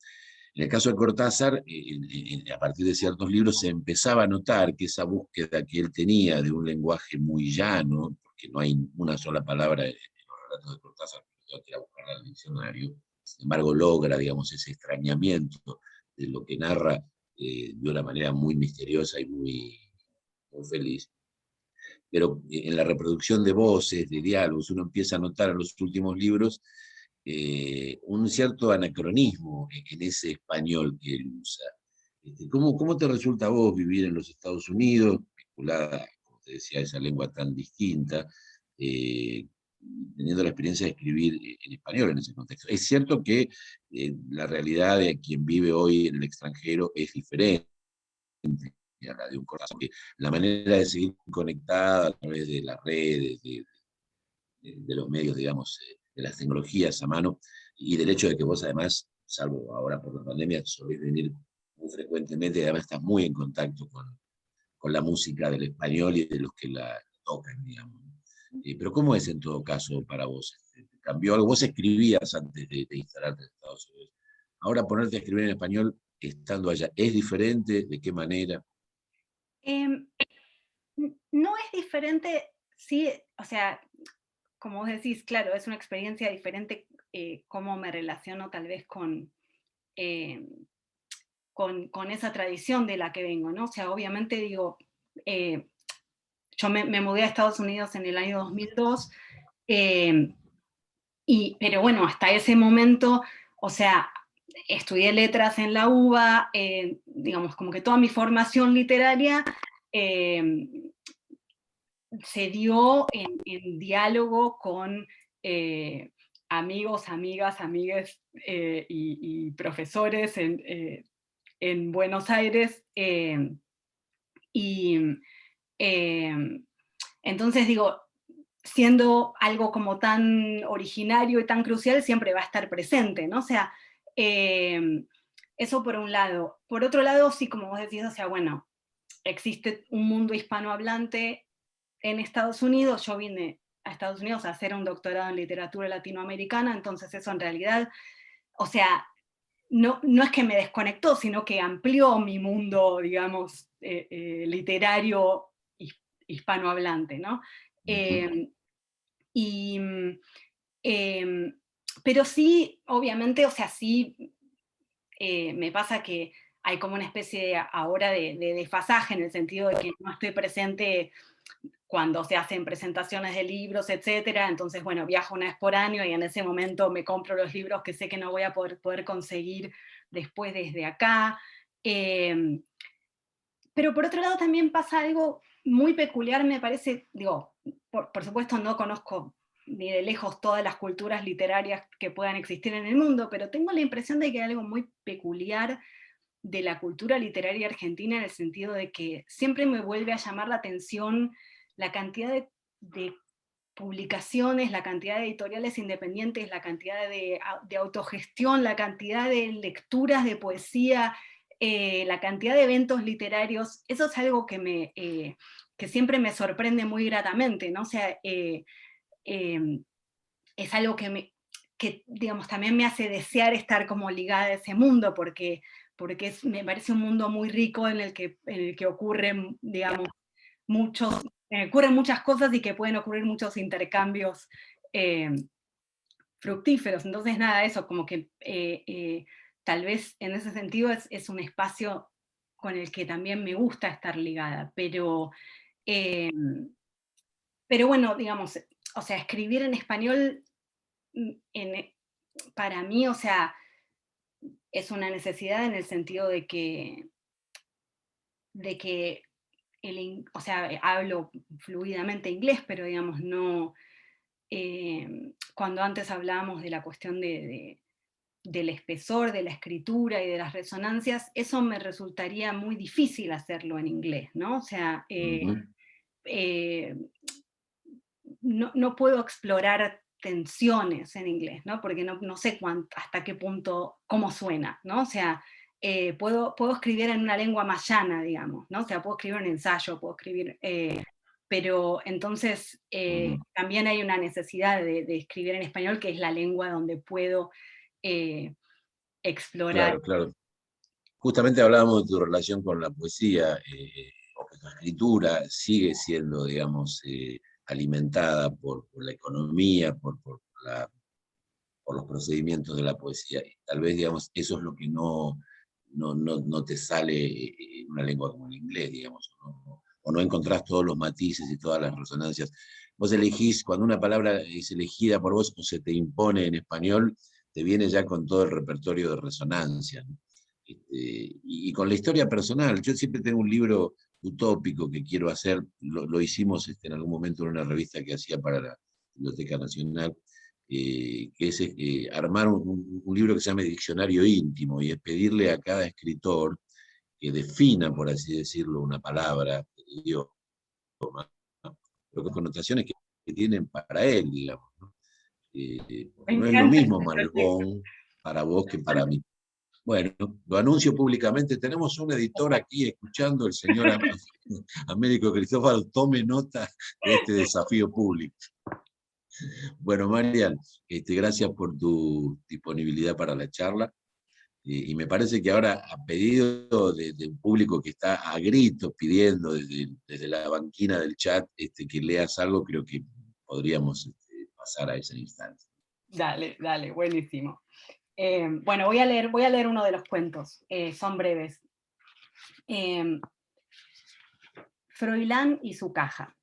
En el caso de Cortázar, a partir de ciertos libros se empezaba a notar que esa búsqueda que él tenía de un lenguaje muy llano, porque no hay una sola palabra en los relatos de Cortázar, tengo que ir a buscarla en el diccionario, sin embargo logra, digamos, ese extrañamiento de lo que narra de una manera muy misteriosa y muy feliz. Pero en la reproducción de voces, de diálogos, uno empieza a notar en los últimos libros un cierto anacronismo en ese español que él usa. ¿Cómo te resulta a vos vivir en los Estados Unidos, vinculada, como te decía, a esa lengua tan distinta, eh, teniendo la experiencia de escribir en español en ese contexto? Es cierto que la realidad de quien vive hoy en el extranjero es diferente a la de un Cortázar, que la manera de seguir conectada a través de las redes, de los medios, digamos, de las tecnologías a mano, y del hecho de que vos además, salvo ahora por la pandemia, solés venir muy frecuentemente y además estás muy en contacto con la música del español y de los que la tocan, digamos. Pero ¿cómo es en todo caso para vos? ¿Cambió algo? Vos escribías antes de instalarte en Estados Unidos. Ahora ponerte a escribir en español estando allá, ¿es diferente? ¿De qué manera? Em, no es diferente, sí, o sea, como vos decís, claro, es una experiencia diferente cómo me relaciono tal vez eh, con esa tradición de la que vengo, ¿no? O sea, obviamente digo, yo me mudé a Estados Unidos en el año 2002, pero bueno, hasta ese momento, o sea, estudié letras en la UBA, digamos, como que toda mi formación literaria se dio en diálogo con amigos, amigas, amigues y profesores en Buenos Aires. Y entonces digo, siendo algo como tan originario y tan crucial, siempre va a estar presente, ¿no? O sea, eso por un lado. Por otro lado, sí, como vos decís, o sea, bueno, existe un mundo hispanohablante en Estados Unidos. Yo vine a Estados Unidos a hacer un doctorado en literatura latinoamericana, entonces eso en realidad, o sea, no es que me desconectó, sino que amplió mi mundo, digamos, literario hispanohablante, ¿no? Eh, y, eh, pero sí, obviamente, o sea, sí me pasa que hay como una especie ahora de desfasaje en el sentido de que no estoy presente cuando se hacen presentaciones de libros, etcétera. Entonces, bueno, viajo una vez por año y en ese momento me compro los libros que sé que no voy a poder conseguir después desde acá. Pero por otro lado también pasa algo muy peculiar, me parece, digo, por supuesto no conozco ni de lejos todas las culturas literarias que puedan existir en el mundo, pero tengo la impresión de que hay algo muy peculiar de la cultura literaria argentina en el sentido de que siempre me vuelve a llamar la atención la cantidad de publicaciones, la cantidad de editoriales independientes, la cantidad de autogestión, la cantidad de lecturas de poesía, la cantidad de eventos literarios. Eso es algo que siempre me sorprende muy gratamente, ¿no? O sea, es algo que, digamos, también me hace desear estar como ligada a ese mundo, porque me parece un mundo muy rico en el que ocurren, digamos, ocurren muchas cosas y que pueden ocurrir muchos intercambios fructíferos. Entonces, nada, eso, como que tal vez en ese sentido es un espacio con el que también me gusta estar ligada, eh, pero bueno, digamos, o sea, escribir en español para mí, o sea, es una necesidad en el sentido de que o sea, hablo fluidamente inglés, pero digamos, no, cuando antes hablábamos de la cuestión del espesor, de la escritura y de las resonancias, eso me resultaría muy difícil hacerlo en inglés, ¿no? O sea, no puedo explorar tensiones en inglés, ¿no? Porque no sé hasta qué punto, cómo suena, ¿no? O sea, puedo escribir en una lengua más llana, digamos, ¿no? O sea, puedo escribir un ensayo, puedo escribir, pero entonces también hay una necesidad de escribir en español, que es la lengua donde puedo explorar Claro, claro. justamente hablábamos de tu relación con la poesía, o que tu escritura sigue siendo, digamos, alimentada por la economía, por los procedimientos de la poesía. Y tal vez, digamos, eso es lo que no te sale en una lengua como el inglés, digamos, o no encontrás todos los matices y todas las resonancias. Vos elegís, cuando una palabra es elegida por vos o se te impone en español, te viene ya con todo el repertorio de resonancia, ¿no? Y con la historia personal, yo siempre tengo un libro utópico que quiero hacer, lo hicimos en algún momento en una revista que hacía para la Biblioteca Nacional, que es armar un libro que se llama Diccionario Íntimo, y es pedirle a cada escritor que defina, por así decirlo, una palabra, idioma, pero con connotaciones que tienen para él, digamos, ¿no? Me Porque no es lo encanta mismo este proyecto. Malbón para vos que para mí. Bueno, lo anuncio públicamente. Tenemos un editor aquí escuchando, el señor Américo Cristóbal. Tome nota de este desafío público. Bueno, Marian, gracias por tu disponibilidad para la charla. Y me parece que ahora, a pedido de un público que está a gritos pidiendo desde la banquina del chat que leas algo, creo que podríamos pasar a esa instancia. Dale, dale, buenísimo. Bueno, voy a leer uno de los cuentos, son breves. Froilán y su caja.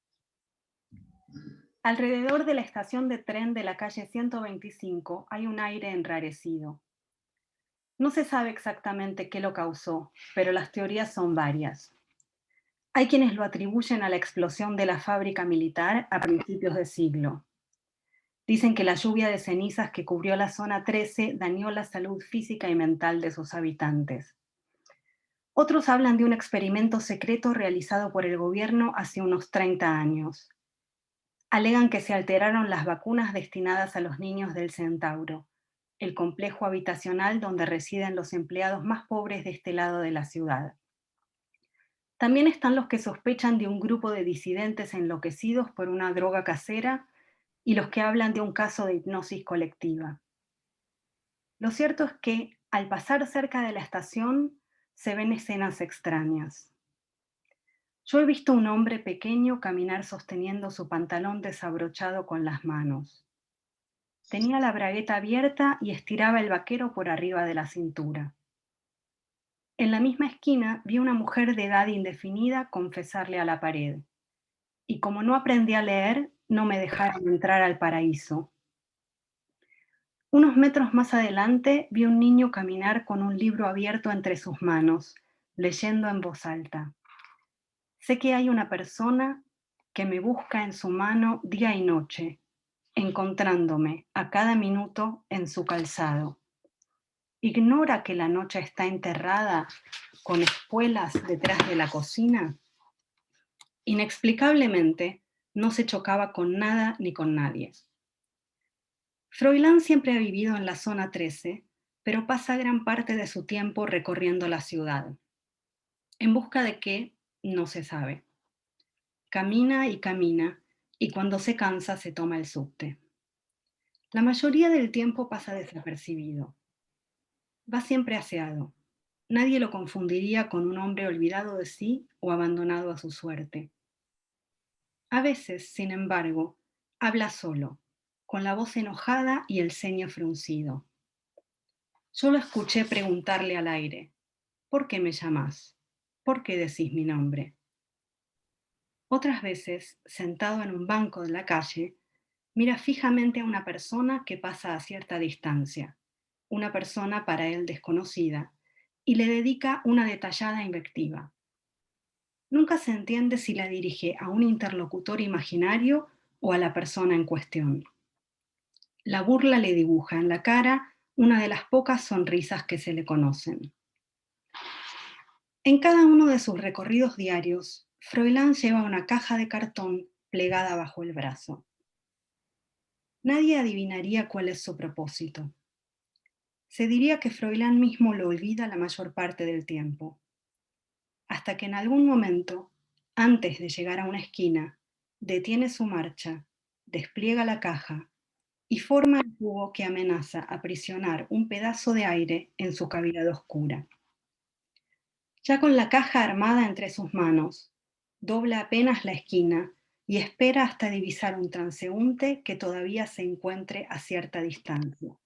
Alrededor de la estación de tren de la calle 125 hay un aire enrarecido. No se sabe exactamente qué lo causó, pero las teorías son varias. Hay quienes lo atribuyen a la explosión de la fábrica militar a principios de siglo. Dicen que la lluvia de cenizas que cubrió la zona 13 dañó la salud física y mental de sus habitantes. Otros hablan de un experimento secreto realizado por el gobierno hace unos 30 años. Alegan que se alteraron las vacunas destinadas a los niños del Centauro, el complejo habitacional donde residen los empleados más pobres de este lado de la ciudad. También están los que sospechan de un grupo de disidentes enloquecidos por una droga casera y los que hablan de un caso de hipnosis colectiva. Lo cierto es que, al pasar cerca de la estación, se ven escenas extrañas. Yo he visto a un hombre pequeño caminar sosteniendo su pantalón desabrochado con las manos. Tenía la bragueta abierta y estiraba el vaquero por arriba de la cintura. En la misma esquina vi una mujer de edad indefinida confesarle a la pared. Y como no aprendí a leer, no me dejaron entrar al paraíso. Unos metros más adelante vi un niño caminar con un libro abierto entre sus manos, leyendo en voz alta. Sé que hay una persona que me busca en su mano día y noche, encontrándome a cada minuto en su calzado. ¿Ignora que la noche está enterrada con espuelas detrás de la cocina? Inexplicablemente, no se chocaba con nada ni con nadie. Froilán siempre ha vivido en la zona 13, pero pasa gran parte de su tiempo recorriendo la ciudad. ¿En busca de qué? No se sabe. Camina, y cuando se cansa se toma el subte. La mayoría del tiempo pasa desapercibido. Va siempre aseado. Nadie lo confundiría con un hombre olvidado de sí o abandonado a su suerte. A veces, sin embargo, habla solo, con la voz enojada y el ceño fruncido. Yo lo escuché preguntarle al aire, ¿por qué me llamás? ¿Por qué decís mi nombre? Otras veces, sentado en un banco de la calle, mira fijamente a una persona que pasa a cierta distancia, una persona para él desconocida, y le dedica una detallada invectiva. Nunca se entiende si la dirige a un interlocutor imaginario o a la persona en cuestión. La burla le dibuja en la cara una de las pocas sonrisas que se le conocen. En cada uno de sus recorridos diarios, Froilán lleva una caja de cartón plegada bajo el brazo. Nadie adivinaría cuál es su propósito. Se diría que Froilán mismo lo olvida la mayor parte del tiempo, hasta que en algún momento, antes de llegar a una esquina, detiene su marcha, despliega la caja y forma el tubo que amenaza aprisionar un pedazo de aire en su cavidad oscura. Ya con la caja armada entre sus manos, dobla apenas la esquina y espera hasta divisar un transeúnte que todavía se encuentre a cierta distancia.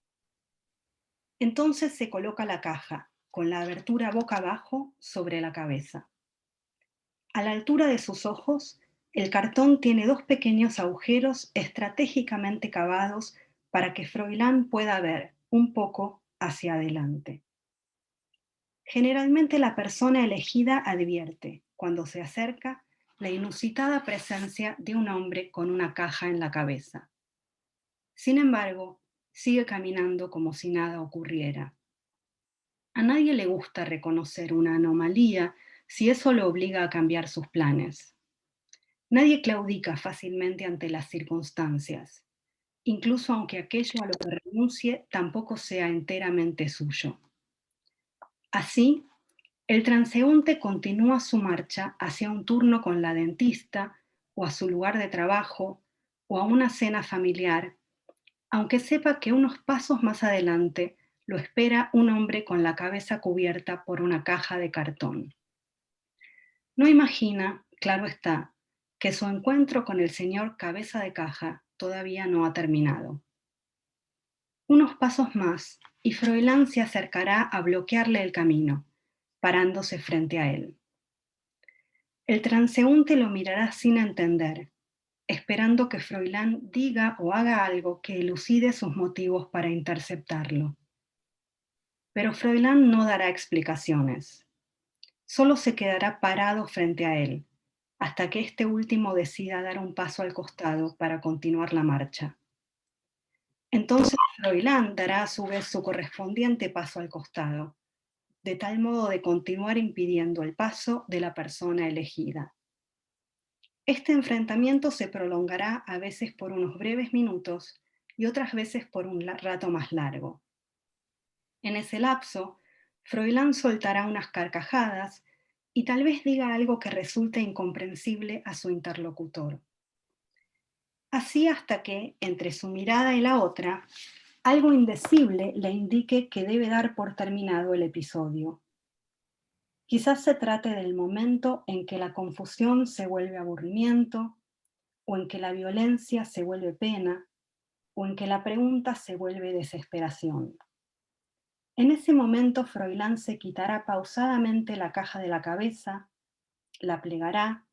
Entonces se coloca la caja, con la abertura boca abajo, sobre la cabeza. A la altura de sus ojos, el cartón tiene 2 pequeños agujeros estratégicamente cavados para que Froilán pueda ver un poco hacia adelante. Generalmente la persona elegida advierte, cuando se acerca, la inusitada presencia de un hombre con una caja en la cabeza. Sin embargo, sigue caminando como si nada ocurriera. A nadie le gusta reconocer una anomalía si eso lo obliga a cambiar sus planes. Nadie claudica fácilmente ante las circunstancias, incluso aunque aquello a lo que renuncie tampoco sea enteramente suyo. Así, el transeúnte continúa su marcha hacia un turno con la dentista, o a su lugar de trabajo, o a una cena familiar, aunque sepa que unos pasos más adelante lo espera un hombre con la cabeza cubierta por una caja de cartón. No imagina, claro está, que su encuentro con el señor cabeza de caja todavía no ha terminado. Unos pasos más y Froilán se acercará a bloquearle el camino, parándose frente a él. El transeúnte lo mirará sin entender, esperando que Froilán diga o haga algo que elucide sus motivos para interceptarlo. Pero Froilán no dará explicaciones. Solo se quedará parado frente a él, hasta que este último decida dar un paso al costado para continuar la marcha. Entonces Froilán dará a su vez su correspondiente paso al costado, de tal modo de continuar impidiendo el paso de la persona elegida. Este enfrentamiento se prolongará a veces por unos breves minutos y otras veces por un rato más largo. En ese lapso, Froilán soltará unas carcajadas y tal vez diga algo que resulte incomprensible a su interlocutor. Así hasta que, entre su mirada y la otra, algo indecible le indique que debe dar por terminado el episodio. Quizás se trate del momento en que la confusión se vuelve aburrimiento, o en que la violencia se vuelve pena, o en que la pregunta se vuelve desesperación. En ese momento Froilán se quitará pausadamente la caja de la cabeza, la plegará,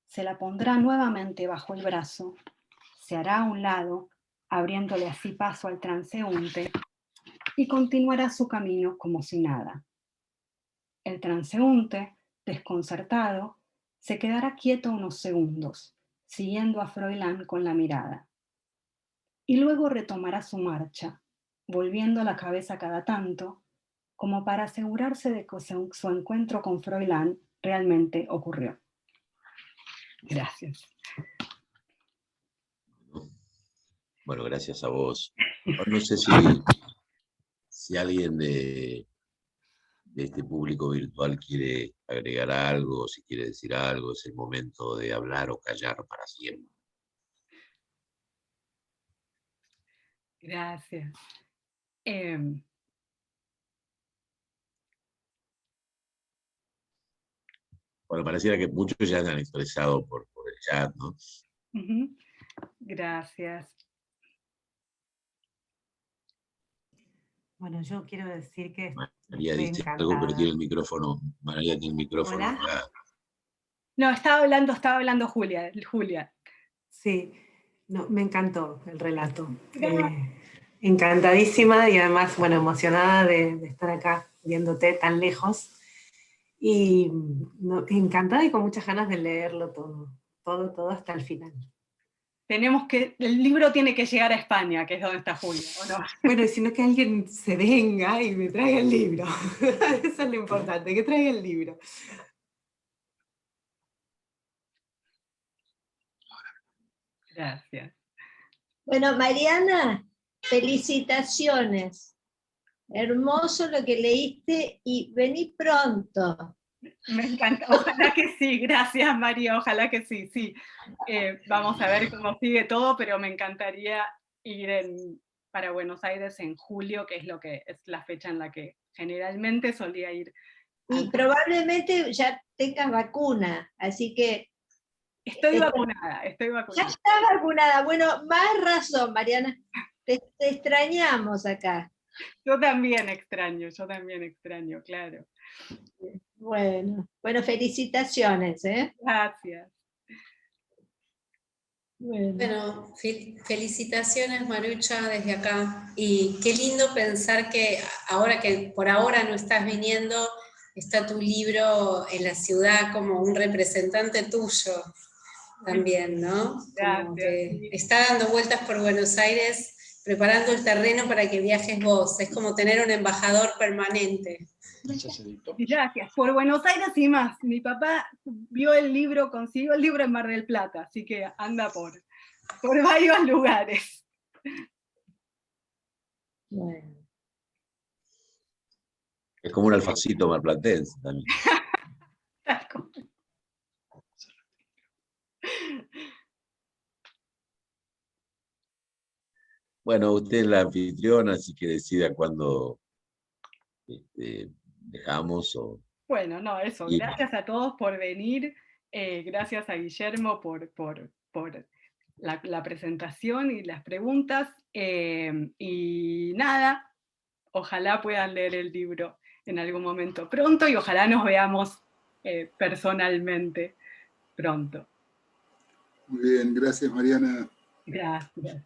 se la pondrá nuevamente bajo el brazo, se hará a un lado, abriéndole así paso al transeúnte, y continuará su camino como si nada. El transeúnte, desconcertado, se quedará quieto unos segundos, siguiendo a Froilán con la mirada. Y luego retomará su marcha, volviendo la cabeza cada tanto, como para asegurarse de que su encuentro con Froilán realmente ocurrió. Gracias. Bueno, gracias a vos. Ahora no sé si alguien de este público virtual quiere agregar algo, si quiere decir algo, es el momento de hablar o callar para siempre. Gracias. Bueno, pareciera que muchos ya se han expresado por el chat, ¿no? Gracias. Bueno, yo quiero decir que María estoy dice encantada. algo, pero tiene el micrófono. María tiene el micrófono. ¿Hola? No, estaba hablando Julia. Sí, no, me encantó el relato. Encantadísima y además, bueno, emocionada de estar acá viéndote tan lejos. Y encantada y con muchas ganas de leerlo todo hasta el final. El libro tiene que llegar a España, que es donde está Julia, ¿o no? Bueno, y sino que alguien se venga y me traiga el libro. Eso es lo importante, que traiga el libro. Gracias. Bueno, Mariana, felicitaciones. Hermoso lo que leíste y vení pronto. Me encanta, ojalá que sí, gracias María, ojalá que sí, sí. Vamos a ver cómo sigue todo, pero me encantaría ir para Buenos Aires en julio, que es la fecha en la que generalmente solía ir Y probablemente ya tengas vacuna, así que Estoy vacunada, estoy ya vacunada. estás vacunada. Bueno, más razón, Mariana. Te extrañamos acá. Yo también extraño, claro. Bueno, felicitaciones, ¿eh? Gracias. Bueno. Bueno, felicitaciones Marucha desde acá. Y qué lindo pensar que ahora que por ahora no estás viniendo, está tu libro en la ciudad como un representante tuyo también, ¿no? Como Gracias, que sí. está dando vueltas por Buenos Aires, preparando el terreno para que viajes vos. Es como tener un embajador permanente. Gracias. Por Buenos Aires y más. Mi papá vio el libro, consiguió el libro en Mar del Plata, así que anda por varios lugares. Bueno. Es como un alfacito marplatense también. Bueno, usted es la anfitriona, así que decida cuándo dejamos o... Bueno, no, eso. Y- Gracias a todos por venir. Gracias a Guillermo por la presentación y las preguntas. Y nada, ojalá puedan leer el libro en algún momento pronto y ojalá nos veamos personalmente pronto. Muy bien, gracias Mariana. Gracias.